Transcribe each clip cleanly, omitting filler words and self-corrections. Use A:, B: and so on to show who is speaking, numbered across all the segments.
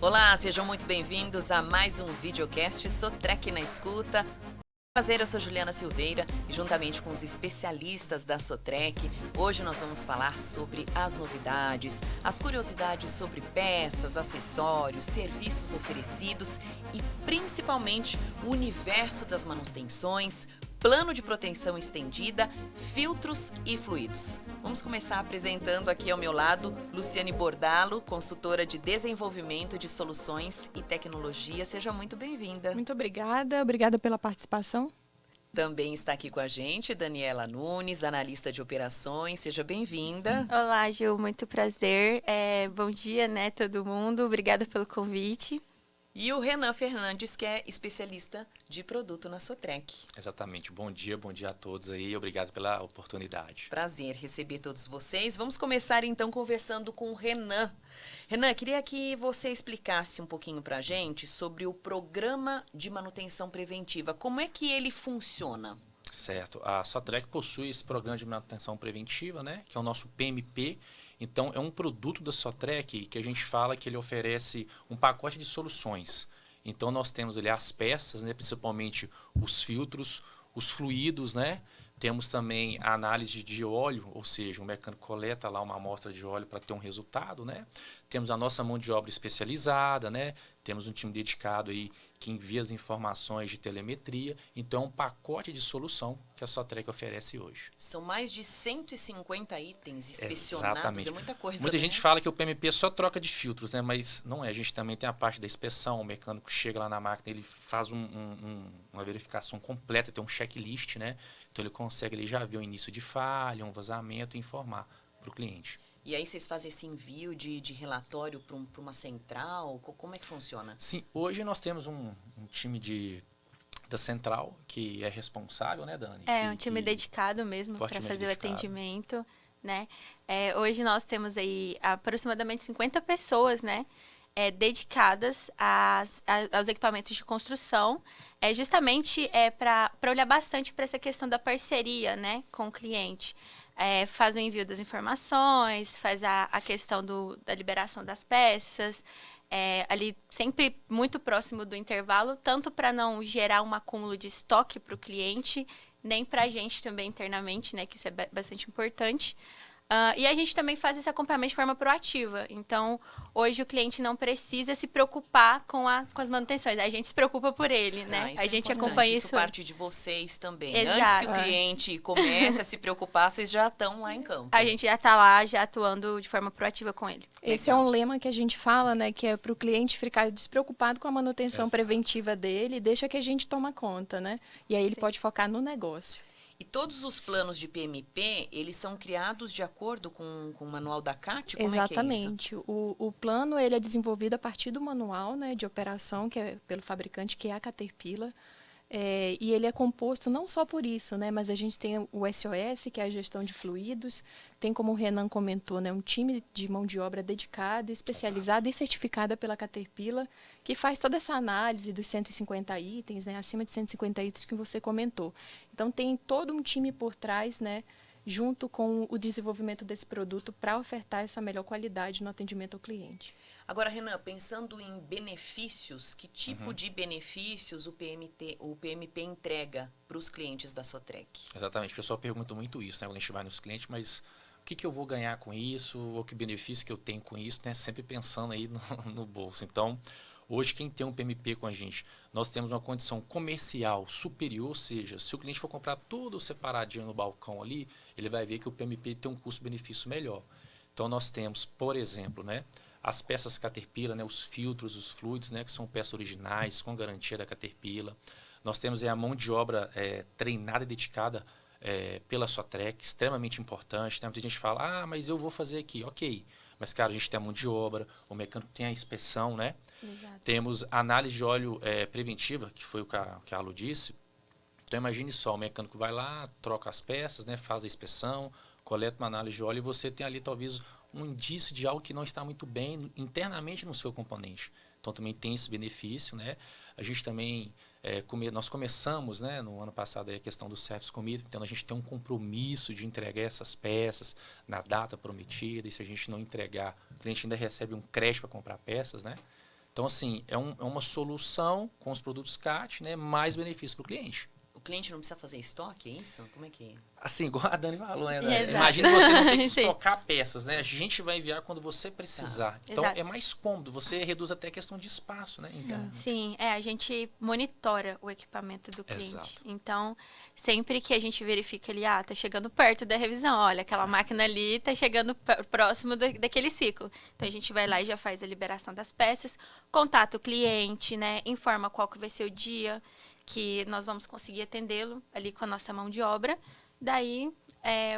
A: Olá, sejam muito bem-vindos a mais um videocast Sotrec na Escuta. Eu sou Juliana Silveira e juntamente com os especialistas da Sotrec, hoje nós vamos falar sobre as novidades, as curiosidades sobre peças, acessórios, serviços oferecidos e principalmente o universo das manutenções, plano de proteção estendida, filtros e fluidos. Vamos começar apresentando aqui ao meu lado Luciane Bordalo, consultora de desenvolvimento de soluções e tecnologia. Seja muito bem-vinda.
B: Muito obrigada pela participação.
A: Também está aqui com a gente Daniela Nunes, analista de operações. Seja bem-vinda.
C: Olá, Gil, muito prazer. Bom dia, né, todo mundo. Obrigada pelo convite.
A: E o Renan Fernandes, que é especialista de produto na Sotrec.
D: Exatamente. Bom dia a todos aí. Obrigado pela oportunidade.
A: Prazer receber todos vocês. Vamos começar então conversando com o Renan. Renan, queria que você explicasse um pouquinho para a gente sobre o programa de manutenção preventiva. Como é que ele funciona?
D: Certo. A Sotrec possui esse programa de manutenção preventiva, né, que é o nosso PMP. Então, é um produto da Sotrec que a gente fala que ele oferece um pacote de soluções. Então, nós temos ali as peças, né, principalmente os filtros, os fluidos, né? Temos também a análise de óleo, ou seja, o mecânico coleta lá uma amostra de óleo para ter um resultado, né? Temos a nossa mão de obra especializada, né? Temos um time dedicado aí que envia as informações de telemetria. Então, é um pacote de solução que a Sotrec oferece hoje.
A: São mais de 150 itens inspecionados.
D: Exatamente.
A: É muita coisa.
D: Muita
A: né?
D: gente fala que o PMP só troca de filtros, né? Mas não é. A gente também tem a parte da inspeção. O mecânico chega lá na máquina, ele faz uma verificação completa, tem um checklist, né? Então, ele consegue ele já ver o início de falha, um vazamento e informar para o cliente.
A: E aí vocês fazem esse envio de relatório para uma central? Como é que funciona?
D: Sim, hoje nós temos um time da central que é responsável, né, Dani?
C: Um time dedicado mesmo para fazer o atendimento, né? Hoje nós temos aí aproximadamente 50 pessoas, né? Dedicadas aos equipamentos de construção, justamente para olhar bastante para essa questão da parceria, né, com o cliente. Faz o envio das informações, faz a questão da liberação das peças, ali sempre muito próximo do intervalo, tanto para não gerar um acúmulo de estoque para o cliente, nem para a gente também internamente, né, que isso é bastante importante. E a gente também faz esse acompanhamento de forma proativa. Então, hoje o cliente não precisa se preocupar com as manutenções. A gente se preocupa por ele, né?
A: Isso
C: a gente
A: importante.
C: acompanha
A: isso. Parte de vocês também.
C: Exato.
A: Antes que o cliente comece a se preocupar, vocês já estão lá em campo.
C: A gente já está lá, já atuando de forma proativa com ele.
B: Esse é um lema que a gente fala, né? Que é para o cliente ficar despreocupado com a manutenção preventiva dele, deixa que a gente toma conta, né? E aí ele pode focar no negócio.
A: E todos os planos de PMP, eles são criados de acordo com o manual da CAT? Como
B: Exatamente.
A: É que é
B: isso? O plano ele é desenvolvido a partir do manual, né, de operação, que é pelo fabricante, que é a Caterpillar. E ele é composto não só por isso, né, mas a gente tem o SOS, que é a gestão de fluidos, tem, como o Renan comentou, né, um time de mão de obra dedicada, especializada e certificada pela Caterpillar, que faz toda essa análise dos 150 itens, né, acima de 150 itens que você comentou. Então, tem todo um time por trás, né, junto com o desenvolvimento desse produto para ofertar essa melhor qualidade no atendimento ao cliente.
A: Agora, Renan, pensando em benefícios, que tipo de benefícios o PMP entrega para os clientes da Sotrec?
D: Exatamente. O pessoal pergunta muito isso, né? Quando a gente vai nos clientes, mas o que eu vou ganhar com isso? Ou que benefício que eu tenho com isso? Né? Sempre pensando aí no bolso. Então, hoje, quem tem um PMP com a gente, nós temos uma condição comercial superior, ou seja, se o cliente for comprar tudo separadinho no balcão ali, ele vai ver que o PMP tem um custo-benefício melhor. Então, nós temos, por exemplo, né, as peças Caterpillar, né, os filtros, os fluidos, né, que são peças originais, com garantia da Caterpillar. Nós temos a mão de obra treinada e dedicada pela Sotrec, extremamente importante. Né? Muita gente fala, mas eu vou fazer aqui. Ok, mas, cara, a gente tem a mão de obra, o mecânico tem a inspeção, né?
C: Exato.
D: Temos a análise de óleo preventiva, que foi o que a Alu disse. Então, imagine só, o mecânico vai lá, troca as peças, né, faz a inspeção, coleta uma análise de óleo e você tem ali, talvez, um indício de algo que não está muito bem internamente no seu componente. Então, também tem esse benefício, né? A gente também, nós começamos, né, no ano passado, a questão do Service Commitment, então a gente tem um compromisso de entregar essas peças na data prometida, e se a gente não entregar, o cliente ainda recebe um crédito para comprar peças, né? Então, assim, é uma solução com os produtos CAT, né, mais benefício para o cliente.
A: O cliente não precisa fazer estoque, é isso? Como é que é?
D: Assim, igual a Dani falou, né?
C: Exato.
D: Imagina você não ter que estocar peças, né? A gente vai enviar quando você precisar.
C: Tá.
D: Então,
C: Exato.
D: é mais cômodo. Você reduz até a questão de espaço, né?
C: Sim, a gente monitora o equipamento do cliente.
D: Exato.
C: Então, sempre que a gente verifica ali, tá chegando perto da revisão, olha, aquela máquina ali tá chegando próximo daquele ciclo. Então, a gente vai lá e já faz a liberação das peças, contata o cliente, né? Informa qual que vai ser o dia que nós vamos conseguir atendê-lo ali com a nossa mão de obra. Daí,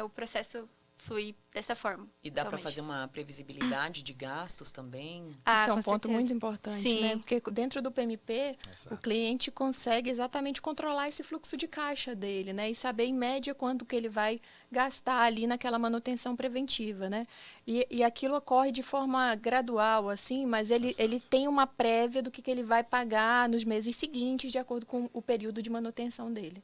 C: o processo flui dessa forma.
A: E dá para fazer uma previsibilidade de gastos também?
B: Isso é um ponto muito importante,
C: Sim.
B: né? Porque dentro do PMP,
D: Exato.
B: o cliente consegue exatamente controlar esse fluxo de caixa dele, né? E saber, em média, quanto que ele vai gastar ali naquela manutenção preventiva, né? E aquilo ocorre de forma gradual, assim, mas ele tem uma prévia do que ele vai pagar nos meses seguintes, de acordo com o período de manutenção dele.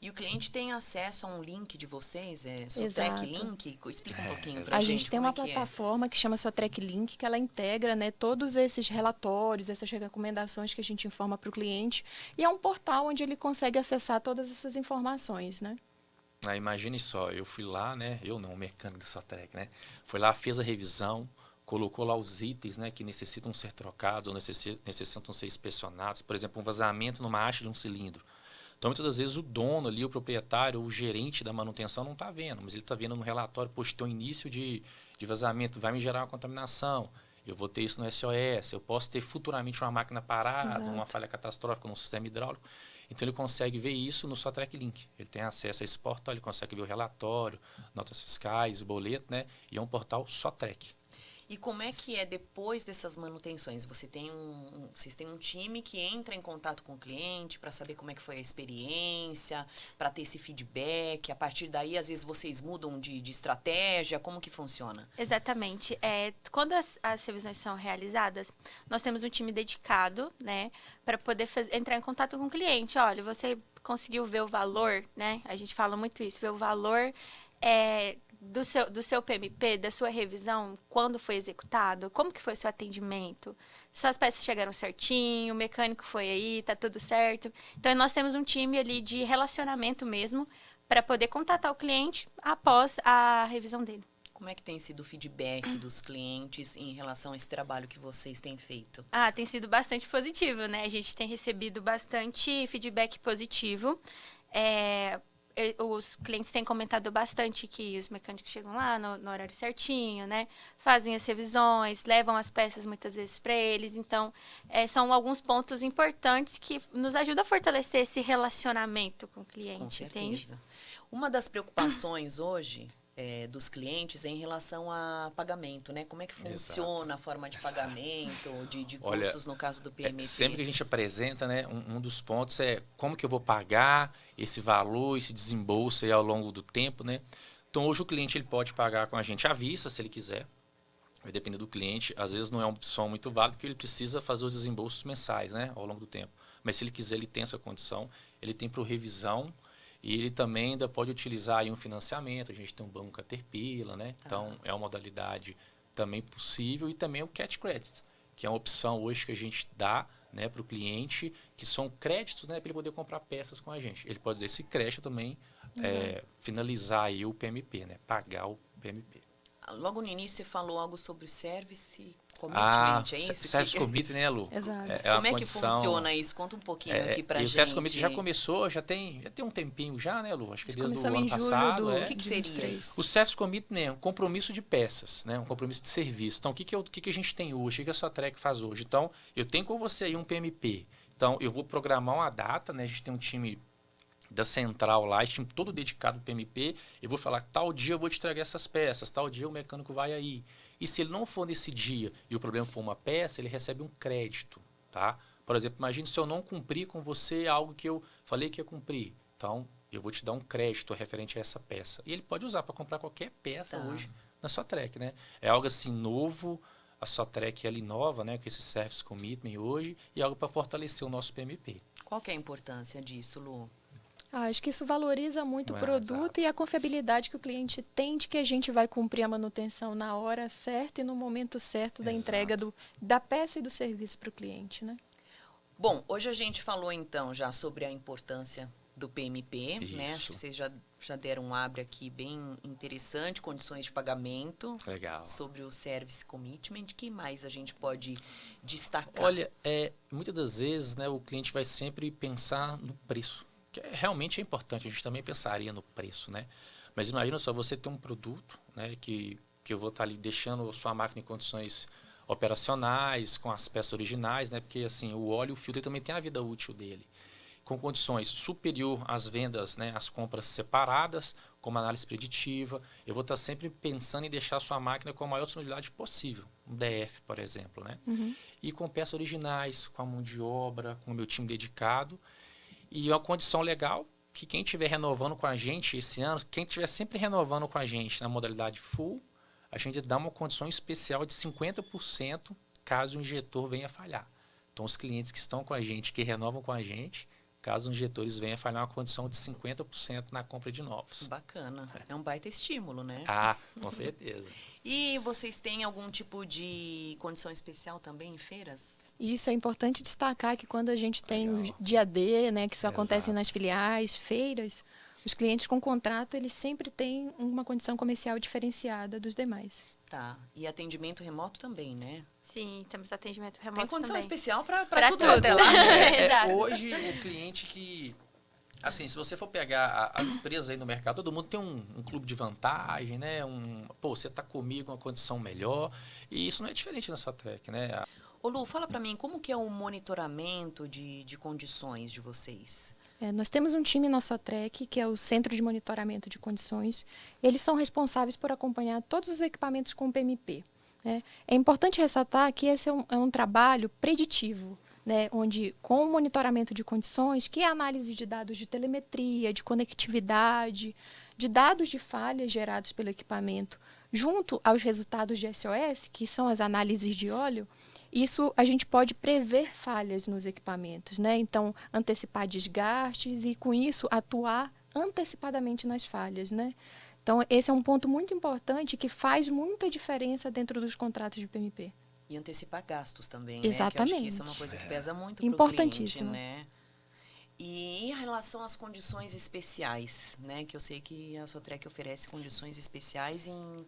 A: E o cliente tem acesso a um link de vocês? Sotrec
B: Exato.
A: Link? Explica um pouquinho pra
B: A
A: gente.
B: gente tem
A: como
B: uma
A: é que
B: plataforma que chama Sotrec Link, que ela integra, né, todos esses relatórios, essas recomendações que a gente informa para o cliente. E é um portal onde ele consegue acessar todas essas informações, né?
D: Imagine só, eu fui lá, né? Eu não, o mecânico da Sotrec, né? Foi lá, fez a revisão, colocou lá os itens, né, que necessitam ser trocados ou necessitam ser inspecionados. Por exemplo, um vazamento numa haste de um cilindro. Então, muitas das vezes, o dono ali, o proprietário, o gerente da manutenção não está vendo, mas ele está vendo no relatório, poxa, tem um início de vazamento, vai me gerar uma contaminação, eu vou ter isso no SOS, eu posso ter futuramente uma máquina parada,
B: Exato.
D: uma falha catastrófica no sistema hidráulico. Então, ele consegue ver isso no Sotrec Link. Ele tem acesso a esse portal, ele consegue ver o relatório, notas fiscais, o boleto, né? E é um portal Sotrec.
A: E como é que é depois dessas manutenções? Vocês têm um time que entra em contato com o cliente para saber como é que foi a experiência, para ter esse feedback. A partir daí, às vezes, vocês mudam de estratégia. Como que funciona?
C: Exatamente. Quando as revisões são realizadas, nós temos um time dedicado, né, para poder entrar em contato com o cliente. Olha, você conseguiu ver o valor, né? A gente fala muito isso, ver o valor do seu PMP, da sua revisão, quando foi executado, como que foi o seu atendimento, suas peças chegaram certinho, o mecânico foi aí, tá tudo certo. Então, nós temos um time ali de relacionamento mesmo, para poder contatar o cliente após a revisão dele.
A: Como é que tem sido o feedback dos clientes em relação a esse trabalho que vocês têm feito?
C: Tem sido bastante positivo, né? A gente tem recebido bastante feedback positivo. Os clientes têm comentado bastante que os mecânicos chegam lá no horário certinho, né? Fazem as revisões, levam as peças muitas vezes para eles. Então, são alguns pontos importantes que nos ajudam a fortalecer esse relacionamento com o cliente.
A: Com certeza.
C: Entende?
A: Uma das preocupações hoje dos clientes é em relação a pagamento, né? Como é que funciona a forma de pagamento, de custos no caso do PMP?
D: Sempre que a gente apresenta, né, um dos pontos é como que eu vou pagar esse valor, esse desembolso aí ao longo do tempo, né? Então, hoje o cliente ele pode pagar com a gente à vista, se ele quiser. Vai depender do cliente. Às vezes não é uma opção muito válida, porque ele precisa fazer os desembolsos mensais, né, ao longo do tempo. Mas se ele quiser, ele tem essa condição. Ele tem para revisão. E ele também ainda pode utilizar aí um financiamento. A gente tem um banco Caterpillar, né? Então, é uma modalidade também possível. E também o Cat Credits, que é uma opção hoje que a gente dá, né, para o cliente, que são créditos, né, para ele poder comprar peças com a gente. Ele pode usar esse crédito também, finalizar aí o PMP, né? Pagar o PMP.
A: Logo no início você falou algo sobre o service commitment, é isso?
D: Service commitment, né, Lu?
B: Exato.
A: Como é que funciona isso? Conta um pouquinho aqui pra gente.
D: O Service Commitment já começou, já tem um tempinho já, né, Lu? Acho que desde o ano
B: em julho
D: passado.
B: do
A: O que seria?
D: O Service Commitment é um compromisso de peças, né? Um compromisso de serviço. Então, o que a gente tem hoje? O que a Sotrec faz hoje? Então, eu tenho com você aí um PMP. Então, eu vou programar uma data, né? A gente tem um time da central lá, esse time todo dedicado ao PMP. Eu vou falar, tal dia eu vou te entregar essas peças, tal dia o mecânico vai aí. E se ele não for nesse dia e o problema for uma peça, ele recebe um crédito, tá? Por exemplo, imagine se eu não cumprir com você algo que eu falei que ia cumprir. Então, eu vou te dar um crédito referente a essa peça. E ele pode usar para comprar qualquer peça hoje na Sotrec, né? É algo assim novo, a Sotrec ela inova, né, com esse Service Commitment hoje, e algo para fortalecer o nosso PMP.
A: Qual que é a importância disso, Lu?
B: Acho que isso valoriza muito o produto
D: exato.
B: e a confiabilidade que o cliente tem de que a gente vai cumprir a manutenção na hora certa e no momento certo da entrega da peça e do serviço para o cliente, né?
A: Bom, hoje a gente falou então já sobre a importância do PMP, né? Acho que vocês já deram um abre aqui bem interessante, condições de pagamento.
D: Legal.
A: Sobre o Service Commitment, que mais a gente pode destacar?
D: Olha, muitas das vezes, né, o cliente vai sempre pensar no preço, que realmente é importante, a gente também pensaria no preço, né? Mas imagina só, você ter um produto, né, que eu vou estar ali deixando a sua máquina em condições operacionais, com as peças originais, né? Porque assim, o óleo e o filtro também tem a vida útil dele. Com condições superior às vendas, né, às compras separadas, como análise preditiva. Eu vou estar sempre pensando em deixar a sua máquina com a maior disponibilidade possível, um DF, por exemplo, né? E com peças originais, com a mão de obra, com o meu time dedicado. E uma condição legal, que quem estiver renovando com a gente esse ano, quem estiver sempre renovando com a gente na modalidade full, a gente dá uma condição especial de 50% caso o injetor venha falhar. Então, os clientes que estão com a gente, que renovam com a gente, caso os injetores venham falhar, uma condição de 50% na compra de novos.
A: Bacana. É um baita estímulo, né?
D: Ah, com certeza.
A: E vocês têm algum tipo de condição especial também em feiras?
B: Isso é importante destacar que quando a gente tem o dia D, né, que isso acontece nas filiais, feiras, os clientes com contrato, eles sempre têm uma condição comercial diferenciada dos demais.
A: Tá. E atendimento remoto também, né?
C: Sim, temos atendimento remoto
A: Tem condição
C: também.
A: especial para tudo,
C: tudo.
A: até lá.
C: Exato.
D: Hoje, o cliente que... Assim, se você for pegar as empresas aí no mercado, todo mundo tem um clube de vantagem, né? Pô, você está comigo uma condição melhor. E isso não é diferente na Sotrec, né?
A: Ô Lu, fala para mim, como que é o monitoramento de condições de vocês?
B: Nós temos um time na Sotrec, que é o Centro de Monitoramento de Condições. Eles são responsáveis por acompanhar todos os equipamentos com PMP. Né? É importante ressaltar que esse é um trabalho preditivo, né? Onde, com o monitoramento de condições, que é a análise de dados de telemetria, de conectividade, de dados de falhas gerados pelo equipamento, junto aos resultados de SOS, que são as análises de óleo, isso a gente pode prever falhas nos equipamentos, né? Então, antecipar desgastes e, com isso, atuar antecipadamente nas falhas, né? Então, esse é um ponto muito importante que faz muita diferença dentro dos contratos de PMP.
A: E antecipar gastos também,
B: Exatamente.
A: né? Que eu acho que isso é uma coisa que pesa muito para o
B: importantíssimo.
A: cliente, né? E em relação às condições especiais, né? Que eu sei que a Sotrec oferece condições especiais em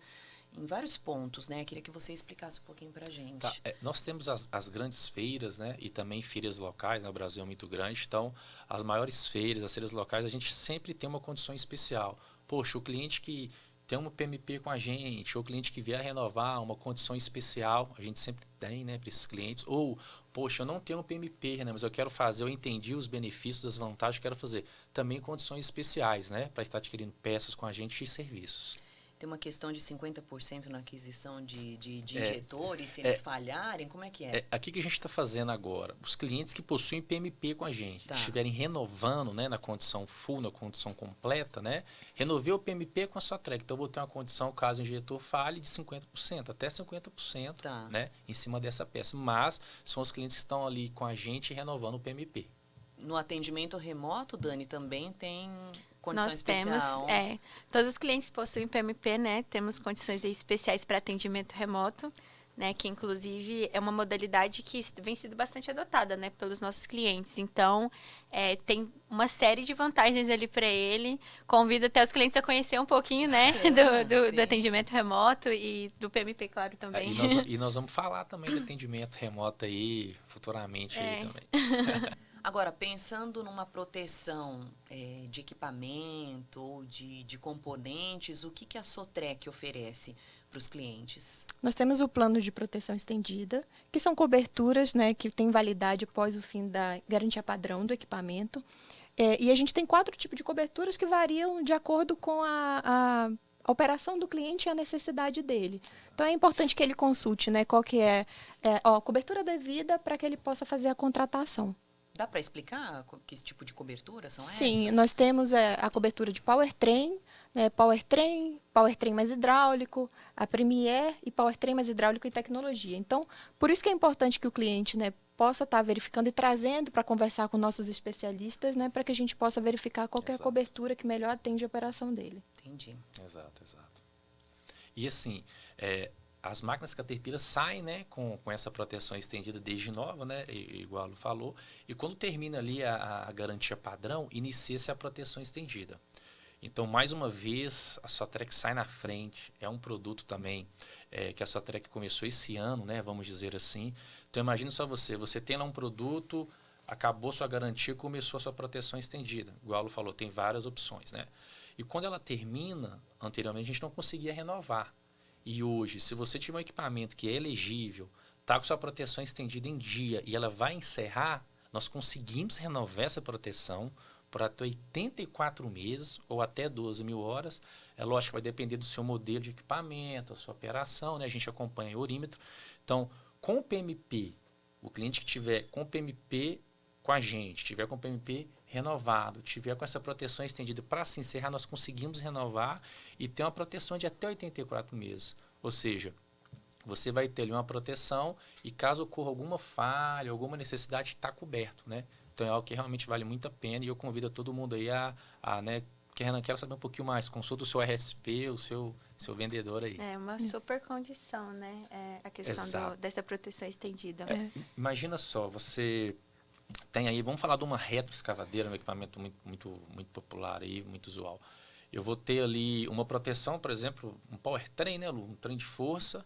A: vários pontos, né? Queria que você explicasse um pouquinho para a gente.
D: Tá, nós temos as grandes feiras, né? E também feiras locais, né? O Brasil é muito grande, então as maiores feiras, as feiras locais, a gente sempre tem uma condição especial. Poxa, o cliente que tem um PMP com a gente, ou o cliente que vier renovar uma condição especial, a gente sempre tem, né, para esses clientes. Ou, poxa, eu não tenho um PMP, né, mas eu quero fazer, eu entendi os benefícios, as vantagens, quero fazer também condições especiais, né, para estar adquirindo peças com a gente e serviços.
A: Tem uma questão de 50% na aquisição de injetores, se eles falharem, como é que é?
D: Aqui que a gente está fazendo agora, os clientes que possuem PMP com a gente, que estiverem renovando, né, na condição full, na condição completa, né, renovei o PMP com a Sotrec, então eu vou ter uma condição, caso o injetor falhe, de 50%, até 50%, né, em cima dessa peça, mas são os clientes que estão ali com a gente renovando o PMP.
A: No atendimento remoto, Dani, também tem condição
C: Nós
A: especial?
C: temos, todos os clientes possuem PMP, né? Temos condições aí especiais para atendimento remoto, né? Que inclusive é uma modalidade que vem sendo bastante adotada, né? Pelos nossos clientes. Então, tem uma série de vantagens ali para ele. Convido até os clientes a conhecer um pouquinho, né? Do atendimento remoto e do PMP, claro, também.
D: E nós vamos falar também do atendimento remoto aí, futuramente aí também.
A: Agora, pensando numa proteção de equipamento ou de componentes, o que a Sotrec oferece para os clientes?
B: Nós temos o plano de proteção estendida, que são coberturas, né, que têm validade após o fim da garantia padrão do equipamento. E a gente tem 4 tipos de coberturas que variam de acordo com a operação do cliente e a necessidade dele. Então, é importante que ele consulte, né, qual que é a cobertura devida para que ele possa fazer a contratação.
A: Dá para explicar que tipo de cobertura são essas?
B: Sim, nós temos a cobertura de powertrain, né, powertrain mais hidráulico, a Premier e powertrain mais hidráulico e tecnologia. Então, por isso que é importante que o cliente, né, possa estar verificando e trazendo para conversar com nossos especialistas, né, para que a gente possa verificar qualquer cobertura que melhor atende a operação dele.
A: Entendi.
D: Exato. E assim, as máquinas Caterpillar saem, né, com essa proteção estendida desde nova, né, igual a Lu falou, e quando termina ali a garantia padrão, inicia-se a proteção estendida. Então, mais uma vez, a Sotrec sai na frente. É um produto também que a Sotrec começou esse ano, né, vamos dizer assim. Então, imagine só você tem lá um produto, acabou sua garantia, começou a sua proteção estendida. Igual a Lu falou, tem várias opções, né? E quando ela termina, anteriormente, a gente não conseguia renovar. E hoje, se você tiver um equipamento que é elegível, está com sua proteção estendida em dia e ela vai encerrar, nós conseguimos renovar essa proteção por até 84 meses ou até 12 mil horas. É lógico que vai depender do seu modelo de equipamento, a sua operação, né? A gente acompanha o orímetro. Então, com o PMP, o cliente que tiver com o PMP com a gente, tiver com o PMP renovado, tiver com essa proteção estendida para se encerrar, nós conseguimos renovar e ter uma proteção de até 84 meses. Ou seja, você vai ter ali uma proteção e caso ocorra alguma falha, alguma necessidade, está coberto, né? Então é algo que realmente vale muito a pena e eu convido a todo mundo aí né, que Renan, quero saber um pouquinho mais, consulta o seu RSP, o seu vendedor aí.
C: É uma super condição, né? A questão dessa proteção estendida.
D: Imagina só, você tem aí, vamos falar de uma retroescavadeira, um equipamento muito popular aí, muito usual. Eu vou ter ali uma proteção, por exemplo, um powertrain, né, Lu? Um trem de força,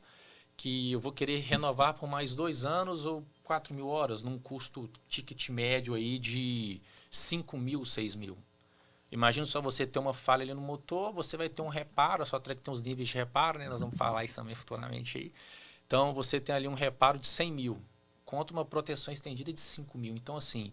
D: que eu vou querer renovar por mais 2 anos ou 4 mil horas, num custo ticket médio aí de 5 mil, 6 mil. Imagina só você ter uma falha ali no motor, você vai ter um reparo, a Sotrec tem uns níveis de reparo, né? Nós vamos falar isso também futuramente aí. Então, você tem ali um reparo de 100 mil, contra uma proteção estendida de 5 mil. Então, assim,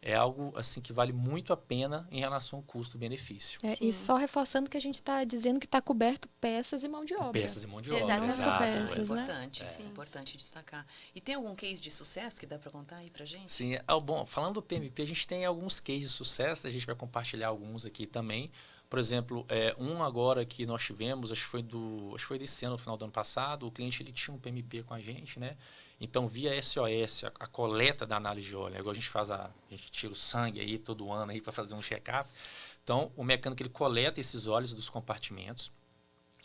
D: é algo assim que vale muito a pena em relação ao custo-benefício.
B: E só reforçando que a gente está dizendo que está coberto peças e mão de obra.
D: Peças e mão de obra.
C: Exatamente.
B: Peças, né?
A: Importante, importante destacar. E tem algum case de sucesso que dá para contar aí para gente?
D: Sim, bom, falando do PMP, a gente tem alguns cases de sucesso, a gente vai compartilhar alguns aqui também. Por exemplo, um agora que nós tivemos, acho que foi desse ano, no final do ano passado, o cliente ele tinha um PMP com a gente, né? Então, via SOS, a coleta da análise de óleo, agora a gente tira o sangue aí todo ano aí para fazer um check-up. Então, o mecânico ele coleta esses óleos dos compartimentos,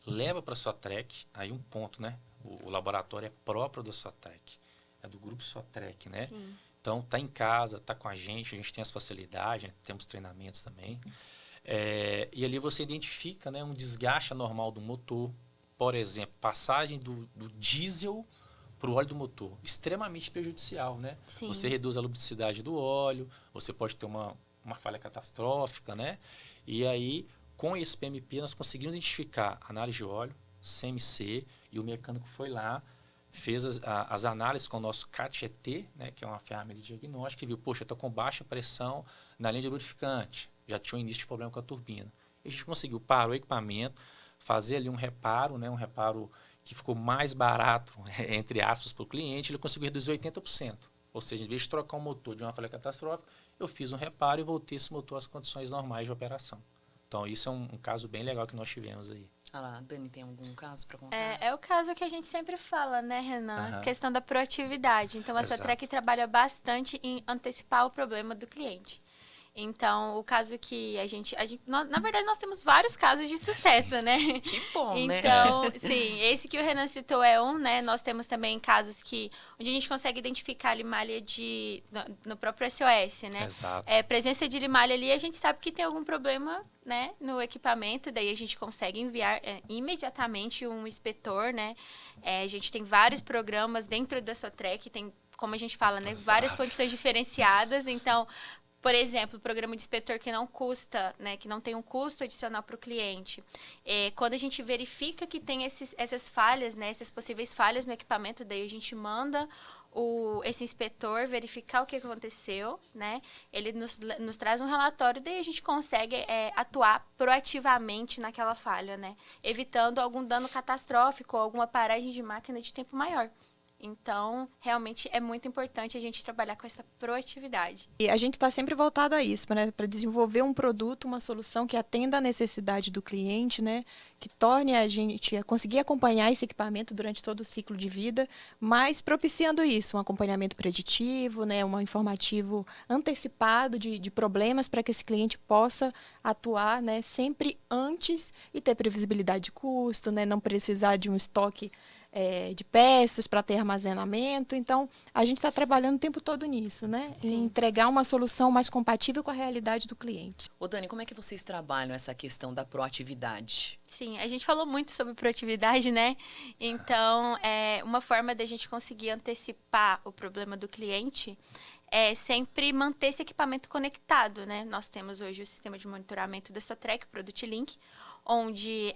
D: leva para a Sotrec, aí um ponto, né? O laboratório é próprio da Sotrec, é do grupo Sotrec, né?
C: Sim.
D: Então, tá em casa, tá com a gente tem as facilidades, temos treinamentos também. E ali você identifica, né, um desgaste anormal do motor, por exemplo, passagem do diesel para o óleo do motor, extremamente prejudicial, né?
C: Sim.
D: Você reduz a lubricidade do óleo, você pode ter uma falha catastrófica, né? E aí, com esse PMP, nós conseguimos identificar análise de óleo, CMC, e o mecânico foi lá, fez as análises com o nosso CAT-ET, né, que é uma ferramenta de diagnóstico, e viu, poxa, estou com baixa pressão na linha de lubrificante, já tinha um início de problema com a turbina. E a gente conseguiu parar o equipamento, fazer ali um reparo, né, um reparo que ficou mais barato, entre aspas, para o cliente, ele conseguiu reduzir 80%. Ou seja, em vez de trocar um motor de uma falha catastrófica, eu fiz um reparo e voltei esse motor às condições normais de operação. Então, isso é um caso bem legal que nós tivemos aí.
A: Ah lá, Dani, tem algum caso para contar?
C: É o caso que a gente sempre fala, né, Renan? Questão da proatividade. Então, a Sotrec trabalha bastante em antecipar o problema do cliente. Então, o caso que na verdade, nós temos vários casos de sucesso, né?
A: Que bom, né?
C: Então, sim, esse que o Renan citou é um, né? Nós temos também casos onde a gente consegue identificar limalha no próprio SOS, né?
D: Exato.
C: Presença de limalha ali, a gente sabe que tem algum problema, né, no equipamento, daí a gente consegue enviar imediatamente um inspetor, né? A gente tem vários programas dentro da Sotrec, tem, como a gente fala, né, várias condições diferenciadas, então... Por exemplo, o programa de inspetor que não custa, né, que não tem um custo adicional para o cliente. Quando a gente verifica que tem essas falhas, né, essas possíveis falhas no equipamento, daí a gente manda esse inspetor verificar o que aconteceu, né? Ele nos traz um relatório, daí a gente consegue atuar proativamente naquela falha, né? Evitando algum dano catastrófico ou alguma paragem de máquina de tempo maior. Então, realmente é muito importante a gente trabalhar com essa proatividade.
B: E a gente está sempre voltado a isso, né? Para desenvolver um produto, uma solução que atenda à necessidade do cliente, né? Que torne a gente a conseguir acompanhar esse equipamento durante todo o ciclo de vida, mas propiciando isso, um acompanhamento preditivo, né? Um informativo antecipado de problemas para que esse cliente possa atuar, né? Sempre antes e ter previsibilidade de custo, né? Não precisar de um estoque de peças para ter armazenamento. Então, a gente está trabalhando o tempo todo nisso, né?
C: Sim.
B: Em entregar uma solução mais compatível com a realidade do cliente.
A: Ô Dani, como é que vocês trabalham essa questão da proatividade?
C: Sim, a gente falou muito sobre proatividade, né? Então, uma forma da gente conseguir antecipar o problema do cliente é sempre manter esse equipamento conectado, né? Nós temos hoje o sistema de monitoramento da Sotrec, Product Link, onde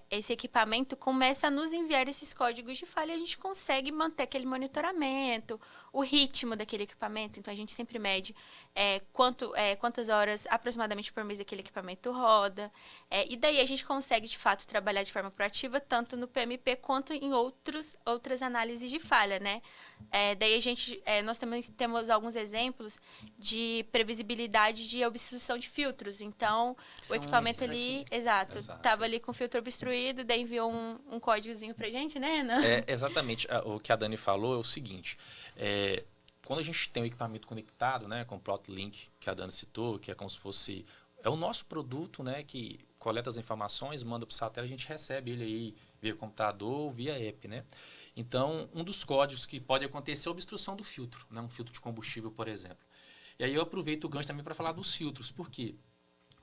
C: esse equipamento começa a nos enviar esses códigos de falha e a gente consegue manter aquele monitoramento, o ritmo daquele equipamento. Então, a gente sempre mede quantas horas aproximadamente por mês aquele equipamento roda. E daí a gente consegue, de fato, trabalhar de forma proativa, tanto no PMP quanto em outras análises de falha, né? Daí nós temos alguns exemplos de previsibilidade de obstrução de filtros. Então, o equipamento ali, exato, estava ali com o filtro obstruído, daí enviou um códigozinho pra gente, né, Ana?
D: Exatamente. O que a Dani falou é o seguinte, quando a gente tem o equipamento conectado, né, com o Product Link, que a Dani citou, que é como se fosse... É o nosso produto, né, que coleta as informações, manda para o satélite, a gente recebe ele aí via computador ou via app, né? Então, um dos códigos que pode acontecer é a obstrução do filtro, né, um filtro de combustível, por exemplo. E aí eu aproveito o gancho também para falar dos filtros, porque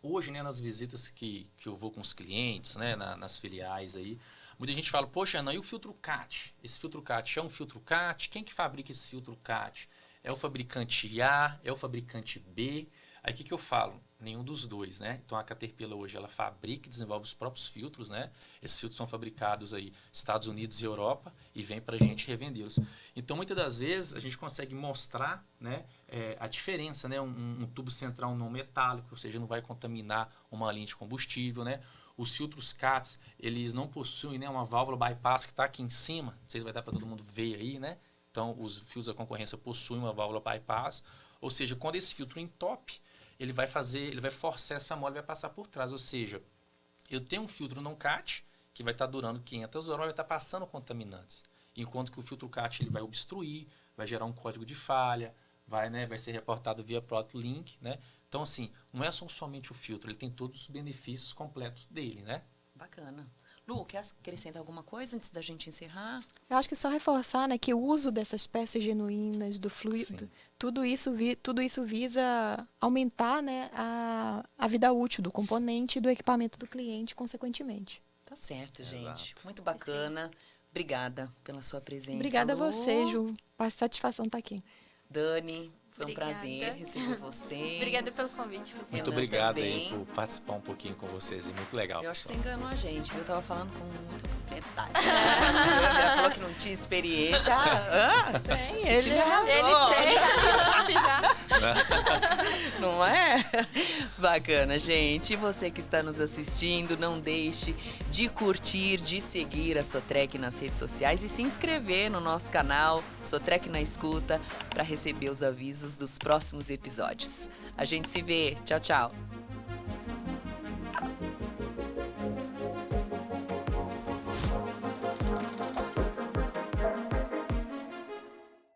D: hoje, né, nas visitas que eu vou com os clientes, né, nas filiais aí, muita gente fala, poxa, Ana, e o filtro CAT? Esse filtro CAT é um filtro CAT? Quem que fabrica esse filtro CAT? É o fabricante A? É o fabricante B? Aí o que eu falo? Nenhum dos dois, né? Então a Caterpillar hoje ela fabrica e desenvolve os próprios filtros, né? Esses filtros são fabricados aí nos Estados Unidos e Europa e vem para a gente revendê-los. Então muitas das vezes a gente consegue mostrar, né, a diferença, né? Um tubo central não metálico, ou seja, não vai contaminar uma linha de combustível, né? Os filtros CATs, eles não possuem, né, uma válvula bypass que está aqui em cima. Não sei se vai dar para todo mundo ver aí, né? Então os filtros da concorrência possuem uma válvula bypass, ou seja, quando esse filtro entope, ele vai forçar essa mola e vai passar por trás. Ou seja, eu tenho um filtro não CAT que vai estar durando 500 horas, mas vai estar passando contaminantes. Enquanto que o filtro CAT ele vai obstruir, vai gerar um código de falha, vai ser reportado via Product Link, né? Então, assim, não é somente o filtro, ele tem todos os benefícios completos dele, né?
A: Bacana. Lu, quer acrescentar alguma coisa antes da gente encerrar?
B: Eu acho que só reforçar, né, que o uso dessas peças genuínas, do fluido, tudo isso visa aumentar, né, a vida útil do componente e do equipamento do cliente, consequentemente.
A: Tá certo, gente. Muito bacana. Obrigada pela sua presença.
B: Obrigada
A: Lu.
B: a você, Ju. Satisfação estar aqui.
A: Dani, foi
C: Obrigada.
A: um prazer receber vocês.
C: Obrigada pelo convite.
D: Muito obrigado aí por participar um pouquinho com vocês. E muito legal.
A: Eu acho que você enganou a gente. Eu tava falando com muita propriedade. Ela falou que não tinha experiência. Ele arrasou.
C: Ele tem. Já.
A: Não é? Bacana, gente. E você que está nos assistindo, não deixe de curtir, de seguir a Sotrec nas redes sociais e se inscrever no nosso canal Sotrec na Escuta para receber os avisos dos próximos episódios. A gente se vê. Tchau, tchau.